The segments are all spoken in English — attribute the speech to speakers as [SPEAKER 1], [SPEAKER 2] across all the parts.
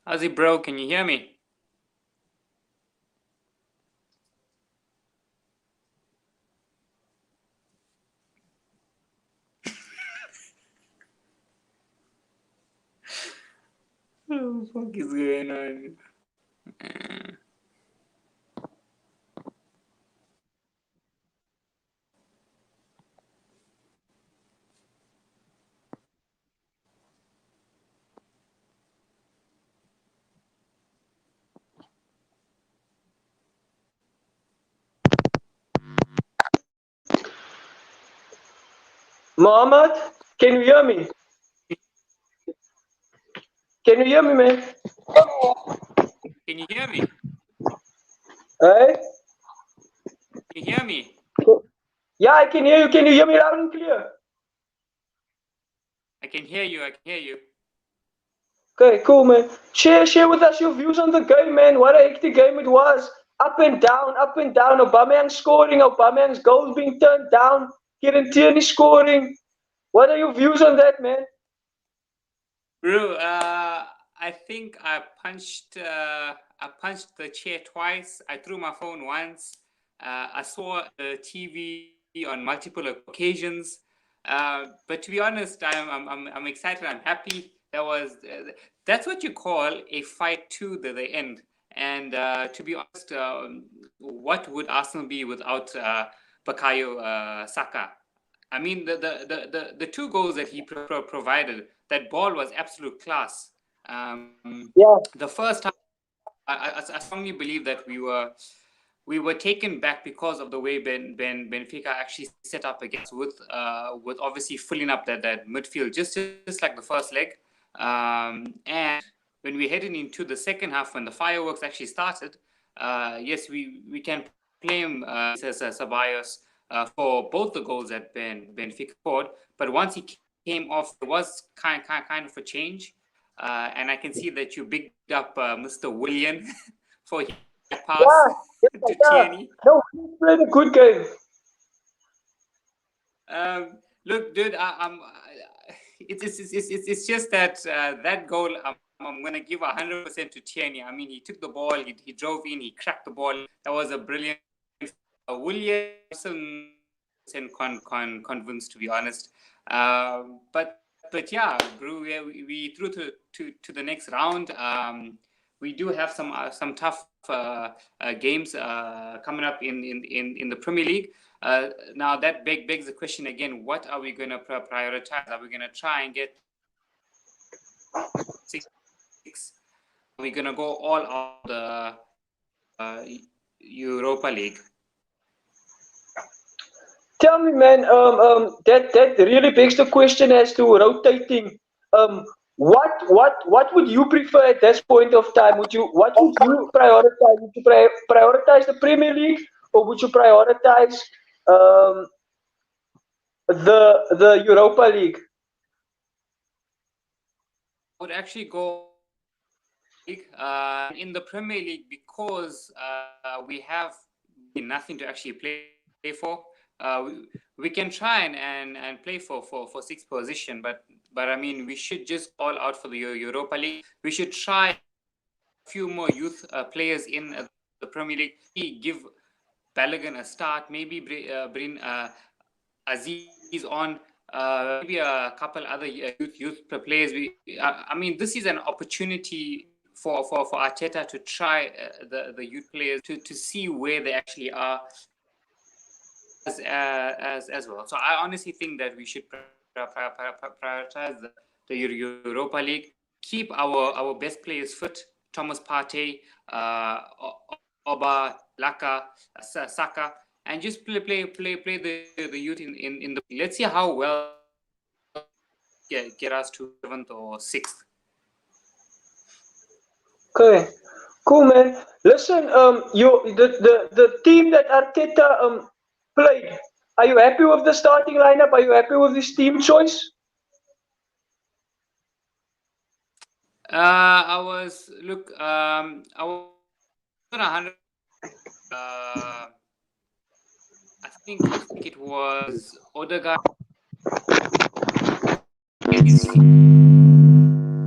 [SPEAKER 1] How's it, bro? Can you hear me? What the fuck is going on?
[SPEAKER 2] Mohammed, can you hear me? Can you hear me, man?
[SPEAKER 1] Can you hear me?
[SPEAKER 2] Hey?
[SPEAKER 1] Can you hear me?
[SPEAKER 2] Yeah, I can hear you. Can you hear me loud and clear?
[SPEAKER 1] I can hear you. I can hear you.
[SPEAKER 2] Okay, cool, man. Share with us your views on the game, man. What a hectic game it was. Up and down, up and down. Aubameyang scoring, Aubameyang's goals being turned down. Kieran Tierney scoring. What are your views on that, man?
[SPEAKER 1] Bro, I think I punched the chair twice. I threw my phone once. I saw the TV on multiple occasions. But to be honest, I'm excited. I'm happy. That's what you call a fight to the end. And to be honest, what would Arsenal be without Bukayo Saka? I mean, the two goals that he provided, that ball was absolute class.
[SPEAKER 2] Yeah.
[SPEAKER 1] The first time, I strongly believe that we were taken back because of the way Benfica actually set up against with obviously filling up that midfield just like the first leg. And when we headed into the second half, when the fireworks actually started, yes, we can blame Ceballos for both the goals that Benfica scored. But once he came off, there was kind of a change. And I can see that you bigged up Mr. William for his pass to Tierney.
[SPEAKER 2] No, he played a good game.
[SPEAKER 1] Look, dude, it's just that that goal. I'm gonna give 100% to Tierney. I mean, he took the ball, he drove in, he cracked the ball. That was a brilliant. Williamson convinced, to be honest. But yeah, bro, we through to the next round. We do have some tough games coming up in the Premier League. Now that begs the question again: what are we going to prioritize? Are we going to try and get six? Are we going to go all out the Europa League?
[SPEAKER 2] Tell me, man. That really begs the question as to rotating. What would you prefer at this point of time? What would you prioritize? Would you prioritize the Premier League, or would you prioritize the Europa League?
[SPEAKER 1] I would actually go in the Premier League because we have nothing to actually play for. We can try and play for sixth position, but I mean, we should just all out for the Europa League. We should try a few more youth players in the Premier League. Give Balogun a start. Maybe bring Aziz on. Maybe a couple other youth players. I mean, this is an opportunity for Arteta to try the youth players to see where they actually are as well. So I honestly think that we should prioritize the Europa League, keep our best players fit: Thomas Partey, Auba, Laka, Saka, and just play the youth in the. Let's see how well get us to 7th or 6th.
[SPEAKER 2] Okay, cool, man. Listen, the team that Arteta played. Are you happy with the starting lineup? Are you happy with this team choice?
[SPEAKER 1] I was 100. I think it was Odegaard.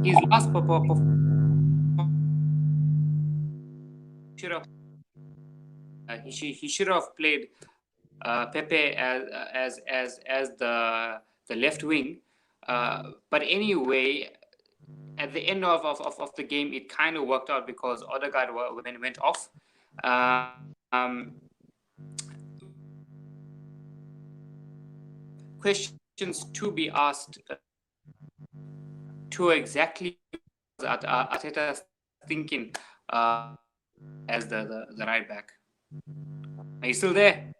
[SPEAKER 1] His last performance should have he should have played Pepe as the left wing. But anyway, at the end of the game, it kind of worked out because Odegaard went off. Questions to be asked to exactly Arteta's thinking as the right back. Are you still there?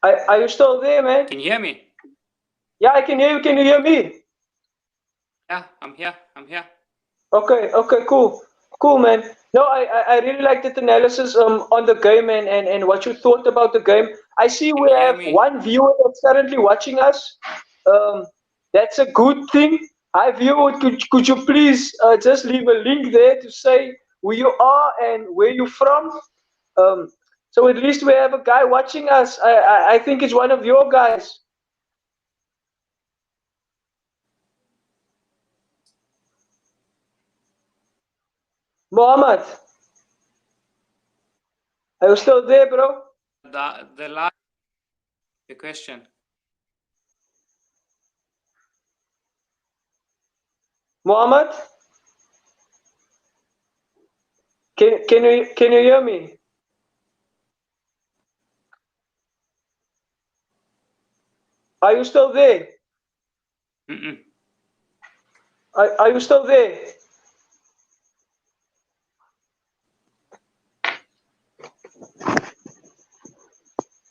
[SPEAKER 2] Are you still there, man?
[SPEAKER 1] Can you hear me?
[SPEAKER 2] Yeah, I can hear you. Can you hear me?
[SPEAKER 1] Yeah, I'm here. I'm here.
[SPEAKER 2] Okay, cool, man. No, I really like that analysis on the game and what you thought about the game. I see
[SPEAKER 1] Can
[SPEAKER 2] we
[SPEAKER 1] you hear
[SPEAKER 2] have
[SPEAKER 1] me?
[SPEAKER 2] one viewer that's currently watching us. That's a good thing. Hi, viewer, could you please just leave a link there to say who you are and where you're from? So at least we have a guy watching us. I think it's one of your guys. Mohammed, are you still there, bro?
[SPEAKER 1] The last question.
[SPEAKER 2] Mohammed, can you hear me? Are you still there?
[SPEAKER 1] Mm-mm.
[SPEAKER 2] Are you still there?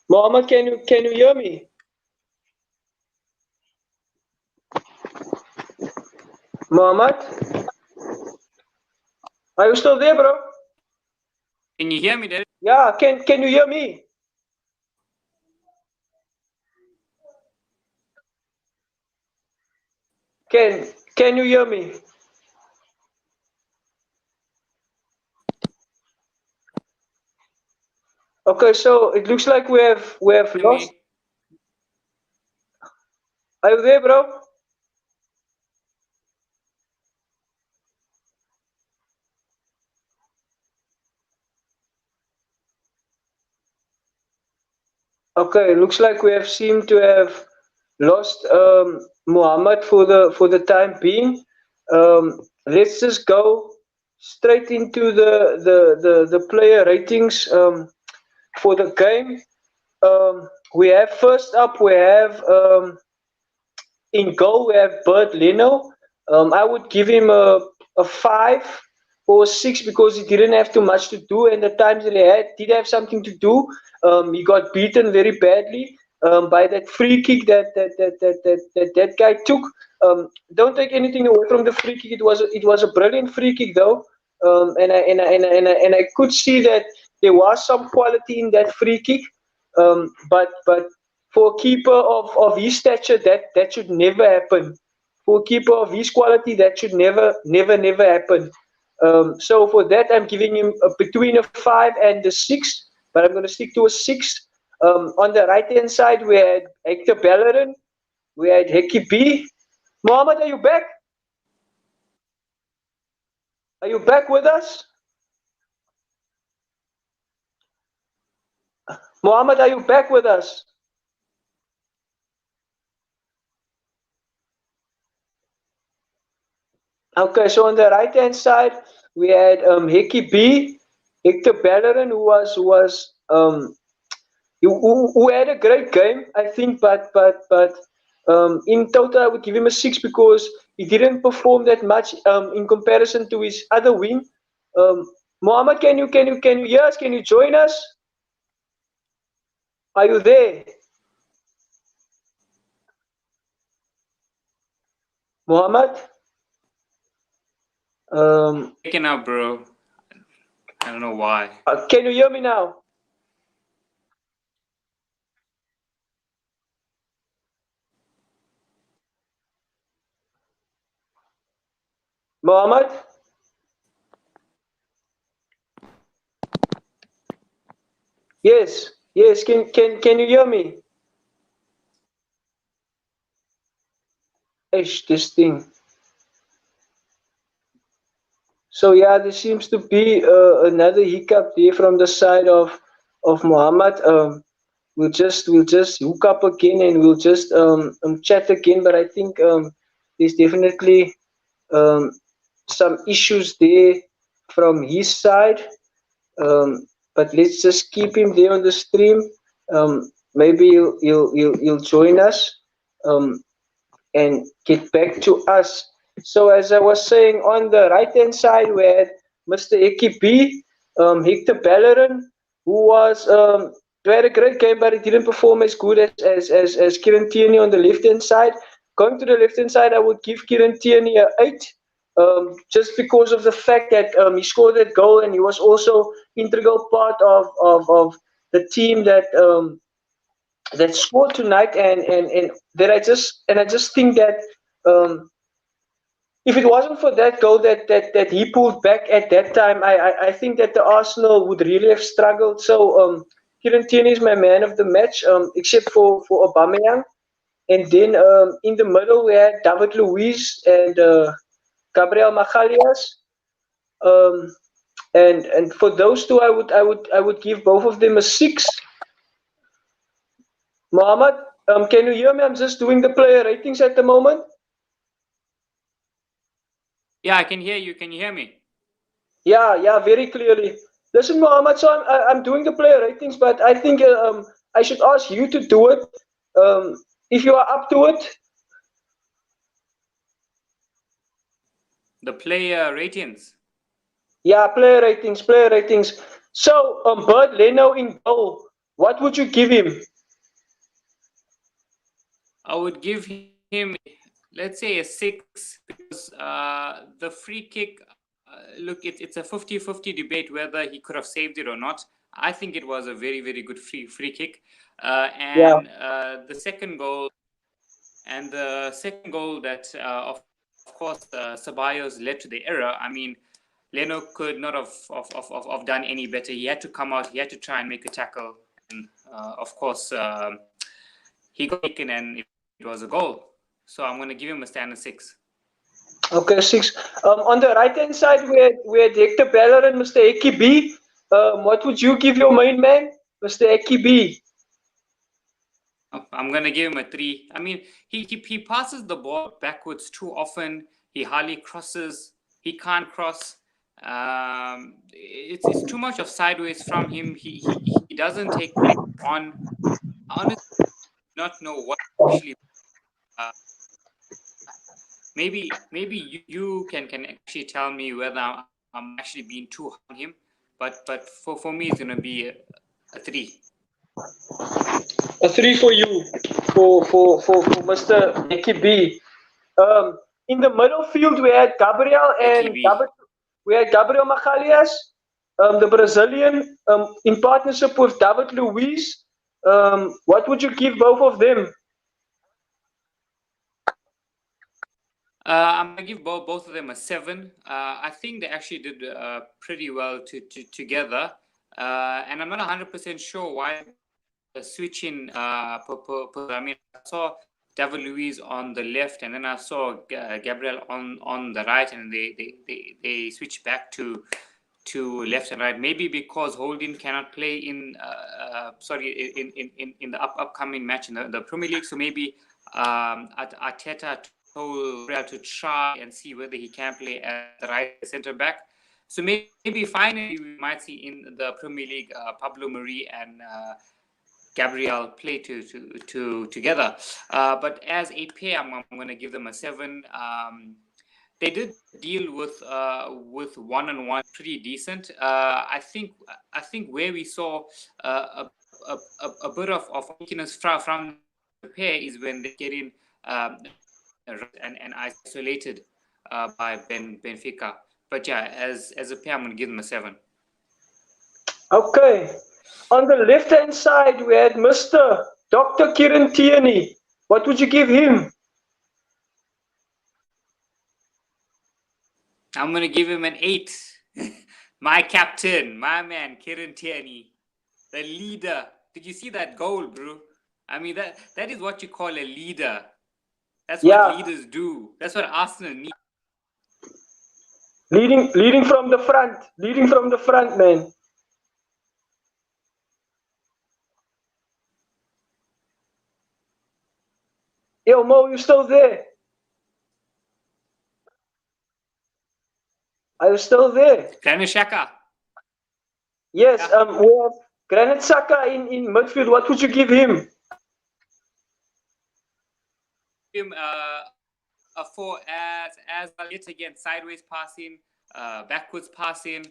[SPEAKER 2] Mohammed, can you hear me? Mohammed, are you still there, bro?
[SPEAKER 1] Can you hear me, Derek?
[SPEAKER 2] Yeah, can you hear me? Can you hear me? Okay, so it looks like we have
[SPEAKER 1] Hear
[SPEAKER 2] lost.
[SPEAKER 1] me?
[SPEAKER 2] Are you there, bro? Okay, looks like we have seemed to have lost Muhammad for the time being. Let's just go straight into the player ratings for the game. We have first up we have in goal we have Bert Leno. I would give him a 5 or 6 because he didn't have too much to do, and the times that he did have something to do. He got beaten very badly by that free kick that guy took. Don't take anything away from the free kick. It was a brilliant free kick though, and I could see that there was some quality in that free kick. But for a keeper of his stature, that should never happen. For a keeper of his quality, that should never happen. So for that, I'm giving him between a 5 and a 6, but I'm going to stick to a 6. On the right hand side, we had Hector Bellerin, we had Heki B. Mohammed, are you back? Are you back with us? Mohammed, are you back with us? Okay, so on the right hand side, we had Hickey B, Hector Bellerin, who had a great game, I think, but in total, I would give him a 6 because he didn't perform that much in comparison to his other wing. Mohammed, can you hear us? Can you join us? Are you there, Mohammed?
[SPEAKER 1] Waking up, bro. I don't know why.
[SPEAKER 2] Can you hear me now? Mohammed? Yes, yes. Can you hear me? Ish, this thing. So yeah, there seems to be another hiccup there from the side of Muhammad. We'll just hook up again and we'll just chat again. But I think there's definitely um, some issues there from his side. But let's just keep him there on the stream. Maybe you'll join us. Um, and get back to us. So as I was saying, on the right-hand side, we had Mr. Eki B, Hector Bellerin, who had a great game, but he didn't perform as good as Kieran Tierney on the left-hand side. Going to the left-hand side, I would give Kieran Tierney a 8, just because of the fact that he scored that goal and he was also integral part of the team that scored tonight, and that I just think that um, if it wasn't for that goal that he pulled back at that time, I think that the Arsenal would really have struggled. So Kieran Tierney is my man of the match, except for Aubameyang. And then in the middle we had David Luiz and Gabriel Magalhaes. Um, and for those two, I would give both of them a 6. Mohammed, can you hear me? I'm just doing the player ratings at the moment.
[SPEAKER 1] Yeah, I can hear you. Can you hear me?
[SPEAKER 2] Yeah, very clearly. Listen, Mohammed, so I'm doing the player ratings, but I think I should ask you to do it. If you are up to it.
[SPEAKER 1] The player ratings.
[SPEAKER 2] Yeah, player ratings, player ratings. So, Bert Leno in goal, what would you give him?
[SPEAKER 1] I would give him, let's say, a 6, because the free kick, look, it's a 50-50 debate whether he could have saved it or not. I think it was a very, very good free kick.
[SPEAKER 2] Yeah.
[SPEAKER 1] And the second goal that, of course, Ceballos led to the error. I mean, Leno could not have done any better. He had to come out. He had to try and make a tackle. And of course, he got taken and it was a goal. So I'm going to give him a standard 6.
[SPEAKER 2] Okay, 6. On the right hand side, we had Hector Bellerin and Mr. Eki B. What would you give your main man, Mr. Eki B?
[SPEAKER 1] I'm going to give him a 3. I mean, he passes the ball backwards too often. He hardly crosses. He can't cross. It's too much of sideways from him. He doesn't take play on. Honestly, not know what actually. Uh, maybe you can actually tell me whether I'm actually being too hard on him. But for me, it's going to be a 3.
[SPEAKER 2] A 3 for you, for Mr. Eki B. In the middle field, we had Gabriel and
[SPEAKER 1] AKB.
[SPEAKER 2] we had Gabriel Magalhaes, the Brazilian, in partnership with David Luiz. What would you give both of them?
[SPEAKER 1] I'm gonna give both of them a 7. I think they actually did pretty well together, and I'm not 100% sure why switching. I mean, I saw David Luiz on the left, and then I saw Gabriel on the right, and they switched back to left and right. Maybe because Holding cannot play in in the upcoming match in the Premier League, so maybe Arteta told Gabriel to try and see whether he can play at the right centre back. So maybe finally we might see in the Premier League Pablo Mari and Gabriel play together. But as a pair, I'm going to give them a 7. They did deal with one-on-one pretty decent. I think where we saw a bit of weakness from the pair is when they get in and isolated by Benfica. But yeah, as a pair, I'm going to give them a 7.
[SPEAKER 2] Okay. On the left hand side, we had Mr. Dr. Kieran Tierney. What would you give him?
[SPEAKER 1] I'm gonna give him an 8. My captain, my man, Kieran Tierney, the leader. Did you see that goal, bro? I mean, that is what you call a leader. That's what leaders do. That's what Arsenal need.
[SPEAKER 2] Leading from the front. Leading from the front, man. Yo, Mo, you still there? Are you still there?
[SPEAKER 1] Granit Xhaka.
[SPEAKER 2] Yes, we have Granit Xhaka in midfield. What would you give him?
[SPEAKER 1] Him a 4 as well. Yet again, sideways passing, backwards passing.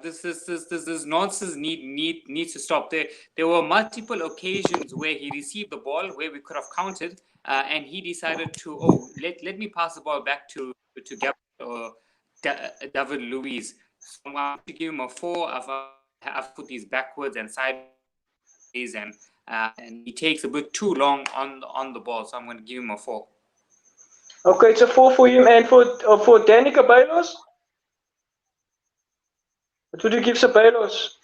[SPEAKER 1] This nonsense needs to stop. There were multiple occasions where he received the ball where we could have countered, and he decided to let me pass the ball back to Gabriel or David Luiz. So I'm going to give him a 4. I've put these backwards and sideways, and he takes a bit too long on the ball. So I'm going to give him a 4.
[SPEAKER 2] Okay, it's a 4 for him. And for Danny Ceballos? What would you give Ceballos?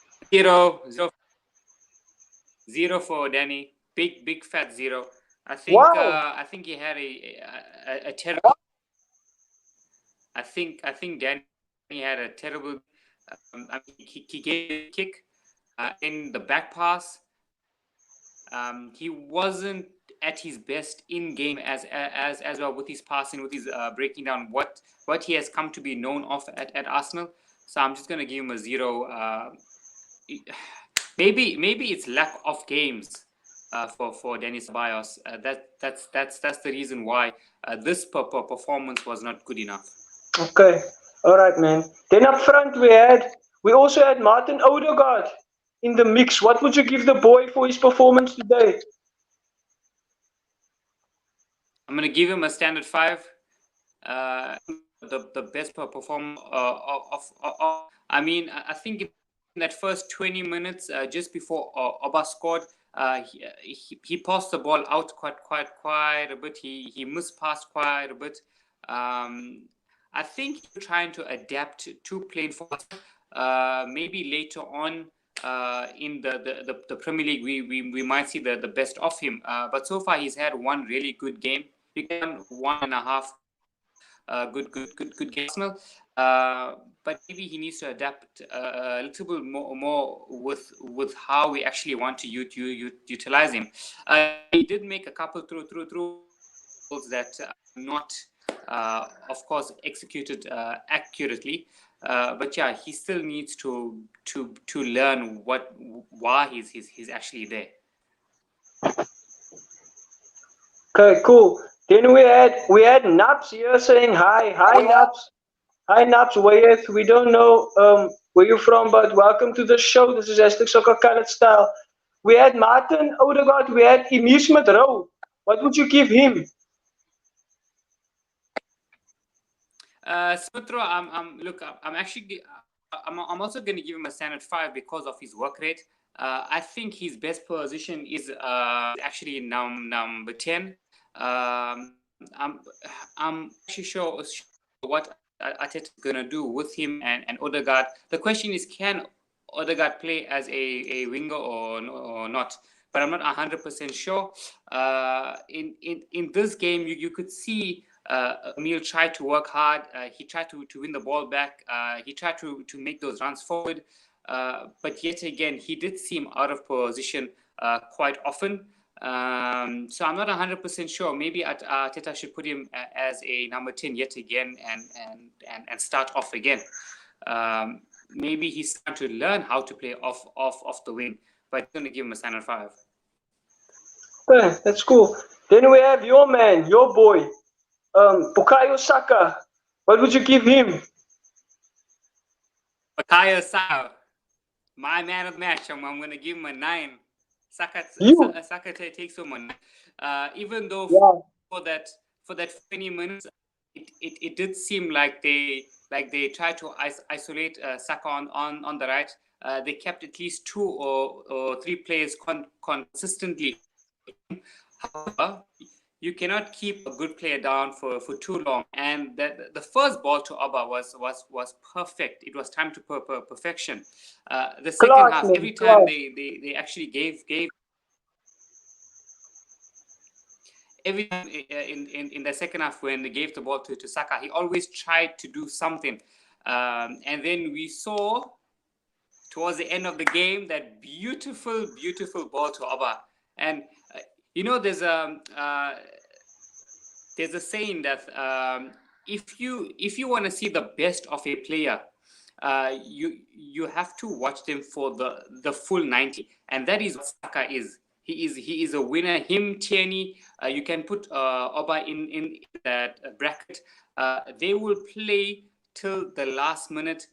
[SPEAKER 1] 0 for Danny. Big fat 0. I think he had a terrible. I think Danny had a terrible. He gave a kick in the back pass. He wasn't at his best in game as well with his passing, with his breaking down what he has come to be known of at Arsenal. So I'm just gonna give him a 0. Maybe it's lack of games for Denis Ceballos. That's the reason why this performance was not good enough.
[SPEAKER 2] Okay, all right, man. Then up front we also had Martin Odegaard in the mix. What would you give the boy for his performance today?
[SPEAKER 1] I'm gonna give him a standard 5. The best performer of I mean, I think in that first 20 minutes, just before Auba scored, he passed the ball out quite a bit. He mispassed quite a bit. I think he's trying to adapt to playing for us. Maybe later on in the Premier League, we might see the best of him. But so far, he's had one really good game. He got 1.5 good game. But maybe he needs to adapt a little bit more with how we actually want to utilize him. He did make a couple through that not, of course, executed accurately. But yeah, he still needs to learn why he's actually there.
[SPEAKER 2] Okay, cool. Then we had Naps here saying hi Naps. Hi Naps Wayeth. We don't know where you're from, but welcome to the show. This is Hashtag Soccer Colored Style. We had Martin Odegaard. We had Emil Smith Rowe. What would you give him?
[SPEAKER 1] Smith Rowe, I'm also going to give him a standard 5 because of his work rate. I think his best position is actually number 10. I'm actually sure what Arteta is going to do with him and Odegaard. The question is, can Odegaard play as a winger or not? But I'm not 100% sure. In this game, you could see Emil tried to work hard. He tried to win the ball back. He tried to make those runs forward. But yet again, he did seem out of position quite often. So I'm not 100% sure. Maybe Arteta should put him as a number 10 yet again and start off again. Maybe he's trying to learn how to play off the wing, but I'm going to give him a standard 5.
[SPEAKER 2] Okay, that's cool. Then we have your man, your boy, Bukayo Saka. What would you give him?
[SPEAKER 1] Bukayo Saka, my man of the match. I'm going to give him a 9. Saka takes him a 9. Even though for that 20 minutes, it did seem like they tried to isolate Saka on the right. They kept at least 2 or 3 players consistently. However, you cannot keep a good player down for too long. And that the first ball to Auba was perfect. It was timed to perfection. The second
[SPEAKER 2] Class,
[SPEAKER 1] half,
[SPEAKER 2] man,
[SPEAKER 1] every time
[SPEAKER 2] class.
[SPEAKER 1] they actually gave every time in the second half when they gave the ball to Saka, he always tried to do something. And then we saw towards the end of the game that beautiful ball to Auba. And you know, there's a saying that if you want to see the best of a player, you have to watch them for the full 90, and that is what Saka is. He is a winner. Him, Tierney, you can put Auba in that bracket. They will play till the last minute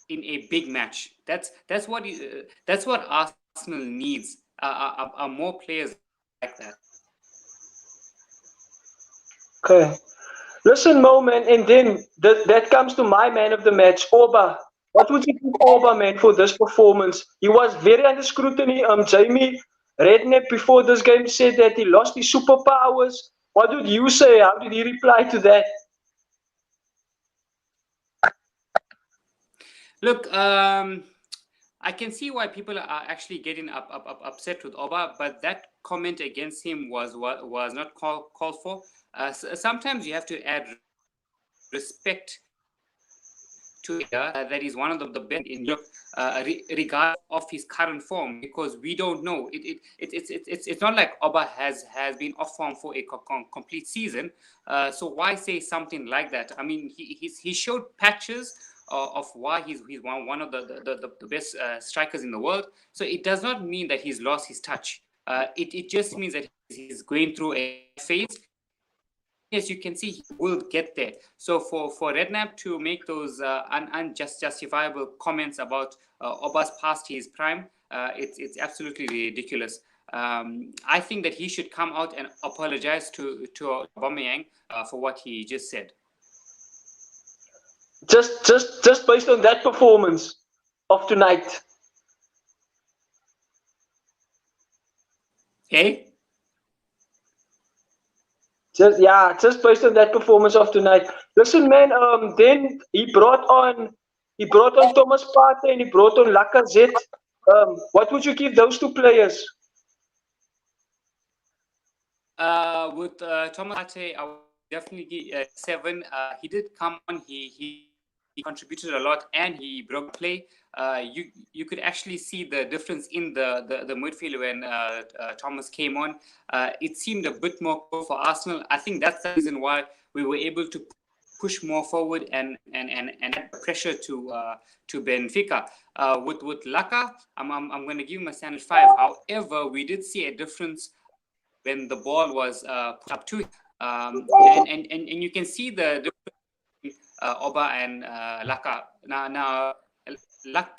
[SPEAKER 1] in a big match. That's what Arsenal needs. Are more players like that.
[SPEAKER 2] Okay. Listen, Mo, man, and then that comes to my man of the match, Auba. What would you give Auba, man, for this performance? He was very under scrutiny. Jamie Redknapp before this game said that he lost his superpowers. What would you say? How did he reply to that?
[SPEAKER 1] Look, I can see why people are actually getting upset with Auba, but that comment against him was not called for. Sometimes you have to add respect to that is one of the best in Europe, regardless of his current form, because we don't know. It's not like Auba has been off form for a complete season. So why say something like that? I mean, he showed patches of why he's one of the best strikers in the world. So it does not mean that he's lost his touch. It just means that he's going through a phase. Yes, you can see he will get there. So for Redknapp to make those unjustifiable comments about Auba's past his prime, it's absolutely ridiculous. I think that he should come out and apologize to Aubameyang for what he just said.
[SPEAKER 2] Just based on that performance of tonight.
[SPEAKER 1] Okay.
[SPEAKER 2] Just based on that performance of tonight. Listen, man. Then he brought on Thomas Partey and he brought on Lacazette. What would you give those two players?
[SPEAKER 1] With Thomas Partey, I would definitely give 7. He did come on. He contributed a lot and he broke play. You could actually see the difference in the midfield when Thomas came on. It seemed a bit more for Arsenal. I think that's the reason why we were able to push more forward and add pressure to Benfica. With Laka, I'm going to give him a standard 5. However, we did see a difference when the ball was put up to him. And you can see the difference between Auba and Laka. Now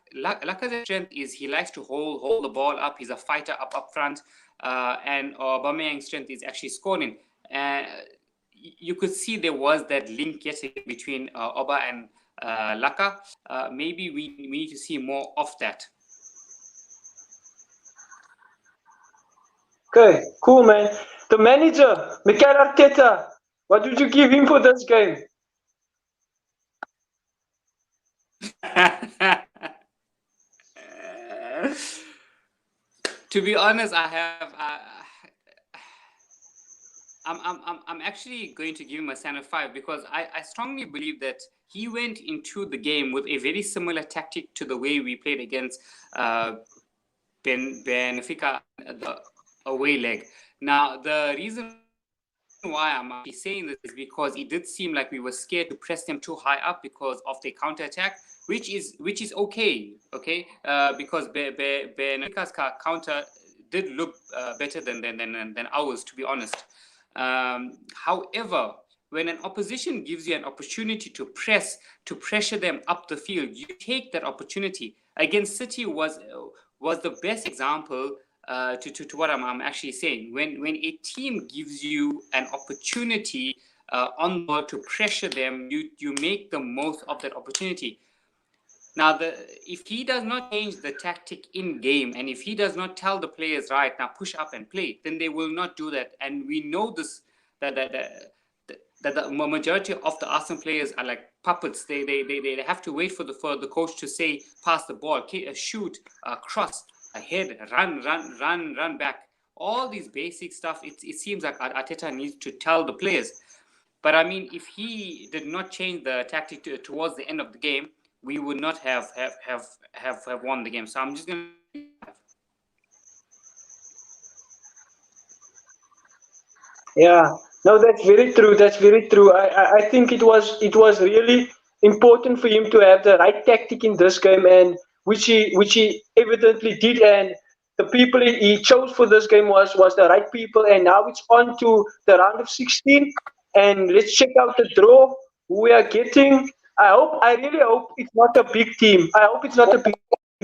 [SPEAKER 1] Laka's strength is he likes to hold the ball up. He's a fighter up front, and Aubameyang's strength is actually scoring. You could see there was that link yesterday between Auba and Laka. Maybe we need to see more of that.
[SPEAKER 2] Okay, cool, man. The manager, Mikel Arteta, what would you give him for this game?
[SPEAKER 1] To be honest, I'm actually going to give him a standard 5 because I strongly believe that he went into the game with a very similar tactic to the way we played against Benfica, the away leg. Now, the reason why I'm actually saying this is because it did seem like we were scared to press them too high up because of the counter attack, which is okay, because Benfica's counter did look better than ours, to be honest. However, when an opposition gives you an opportunity to pressure them up the field, you take that opportunity. Against City was the best example to what I'm actually saying. When a team gives you an opportunity on the ball to pressure them, you make the most of that opportunity. Now, if he does not change the tactic in game, and if he does not tell the players, right, now push up and play, then they will not do that. And we know this, that the majority of the Arsenal players are like puppets. They have to wait for the coach to say, pass the ball, shoot, cross, ahead, run back. All these basic stuff, it seems like Arteta needs to tell the players. But I mean, if he did not change the tactic towards the end of the game, we would not have won the game. So I'm just gonna.
[SPEAKER 2] Yeah, no, that's very true. That's very true. I think it was really important for him to have the right tactic in this game, and which he evidently did. And the people he chose for this game was the right people. And now it's on to the round of 16, and let's check out the draw. Who we are getting. I really hope it's not a big team. I hope it's not a big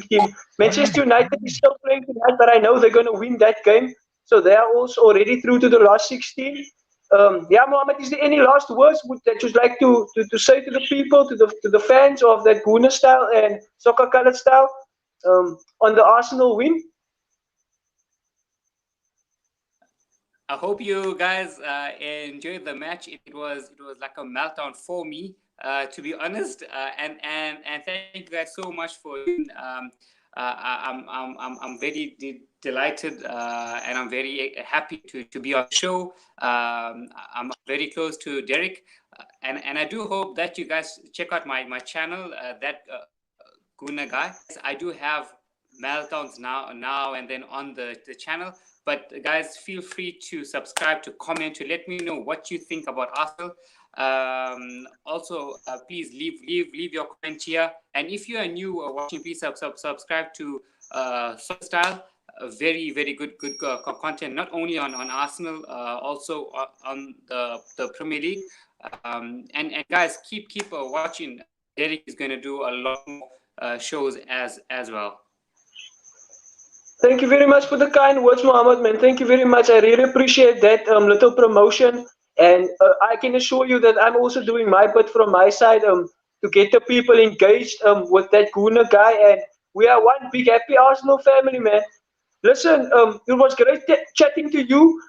[SPEAKER 2] team. Manchester United is still playing tonight, but I know they're going to win that game. So they are also already through to the last 16. Yeah, Mohammed, is there any last words that you'd like to say to the people, to the fans of that Guna style and soccer colored style on the Arsenal win?
[SPEAKER 1] I hope you guys enjoyed the match. It was like a meltdown for me, to be honest. And thank you guys so much for. I'm very delighted, and I'm very happy to be on the show. I'm very close to Derek, and I do hope that you guys check out my channel. That Guna guy. I do have meltdowns now and then on the channel. But guys, feel free to subscribe, to comment, to let me know what you think about Arsenal. Also, please leave your comment here. And if you are new watching, please subscribe to Soccer Style. Very good content, not only on Arsenal, also on the Premier League. And guys, keep watching. Derek is going to do a lot more shows as well.
[SPEAKER 2] Thank you very much for the kind words, Mohammed, man. Thank you very much. I really appreciate that little promotion. And I can assure you that I'm also doing my bit from my side to get the people engaged with that Guna guy. And we are one big happy Arsenal family, man. Listen, it was great chatting to you.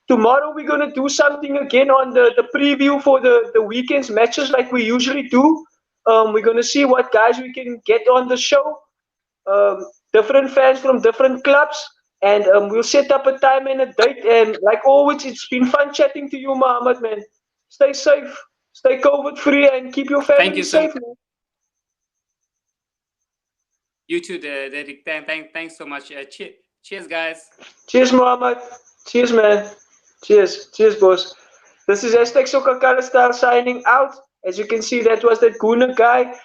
[SPEAKER 2] Tomorrow we're going to do something again on the preview for the weekend's matches like we usually do. We're going to see what guys we can get on the show. Different fans from different clubs, and we'll set up a time and a date. And like always, it's been fun chatting to you, Mohammed, man. Stay safe, stay COVID free, and keep your family
[SPEAKER 1] Thank you
[SPEAKER 2] safe, man.
[SPEAKER 1] You too, Derek. Thanks so much. Cheers, guys.
[SPEAKER 2] Cheers, Mohammed. Cheers, man. Cheers, boss. This is hashtag Soccer Color Style signing out. As you can see, that was that Guna guy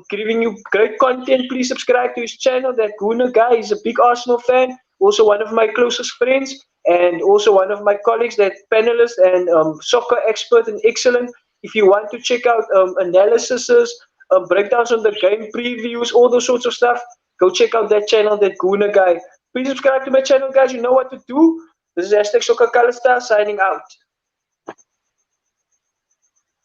[SPEAKER 2] giving you great content. Please subscribe to his channel. That Guna guy is a big Arsenal fan, also one of my closest friends, and also one of my colleagues, that panelist and soccer expert and excellent. If you want to check out analyses, breakdowns on the game, previews, all those sorts of stuff, go check out that channel, that Guna guy. Please subscribe to my channel, guys. You know what to do. This is hashtag Soccer Color Style signing out.